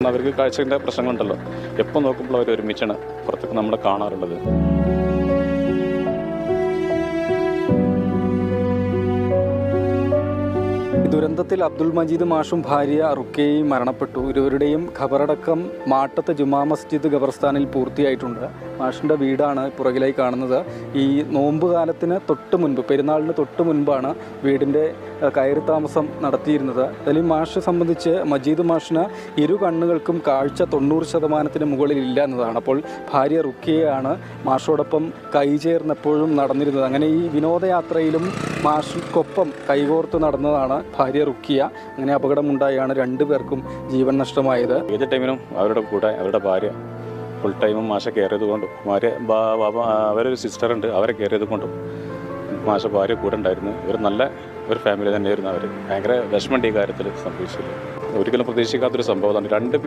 കാരണം അവർക്ക് കാഴ്ചയുടെ പ്രശ്നങ്ങളുണ്ടല്ലോ. എപ്പോൾ നോക്കുമ്പോൾ അവർ ഒരുമിച്ചാണ് പുറത്തേക്ക് നമ്മൾ കാണാറുള്ളത്. ദുരന്തത്തിൽ അബ്ദുൽ മജീദ് മാഷും ഭാര്യ റുക്കയും മരണപ്പെട്ടു. ഇരുവരുടെയും ഖബറടക്കം മാട്ടത്തെ ജുമാ മസ്ജിദ് ഖബർസ്ഥാനിൽ പൂർത്തിയായിട്ടുണ്ട്. മാഷിൻ്റെ വീടാണ് പുറകിലായി കാണുന്നത്. ഈ നോമ്പ് കാലത്തിന് തൊട്ട് മുൻപ്, പെരുന്നാളിന് തൊട്ട് മുൻപാണ് വീടിൻ്റെ കയറി താമസം നടത്തിയിരുന്നത്. അതിൽ മാഷെ സംബന്ധിച്ച് മജീദ് മാഷിന് ഇരു കണ്ണുകൾക്കും കാഴ്ച 90% മുകളിൽ ഇല്ല എന്നതാണ്. അപ്പോൾ ഭാര്യ റുക്കയാണ് മാഷോടൊപ്പം കൈചേർന്നെപ്പോഴും നടന്നിരുന്നത്. അങ്ങനെ ഈ വിനോദയാത്രയിലും മാഷിക്കൊപ്പം കൈകോർത്ത് നടന്നതാണ് ഭാര്യ റുക്കിയ. അങ്ങനെ അപകടമുണ്ടായാണ് രണ്ടുപേർക്കും ജീവൻ നഷ്ടമായത്. ഏത് ടൈമിനും അവരുടെ കൂടെ അവരുടെ ഭാര്യ ഫുൾ ടൈമും മാഷ കെയർ ചെയ്തുകൊണ്ടും, അവരൊരു സിസ്റ്ററുണ്ട്, അവരെ കെയർ ചെയ്തുകൊണ്ടും മാഷ ഭാര്യ കൂടെ ഉണ്ടായിരുന്നു. ഇവർ നല്ല ഒരു ഫാമിലി തന്നെയായിരുന്നു. അവർ ഭയങ്കര വിഷമമുണ്ട് ഈ കാര്യത്തിൽ സംഭവിച്ചില്ല. ഒരിക്കലും പ്രതീക്ഷിക്കാത്തൊരു സംഭവമാണ്. രണ്ട്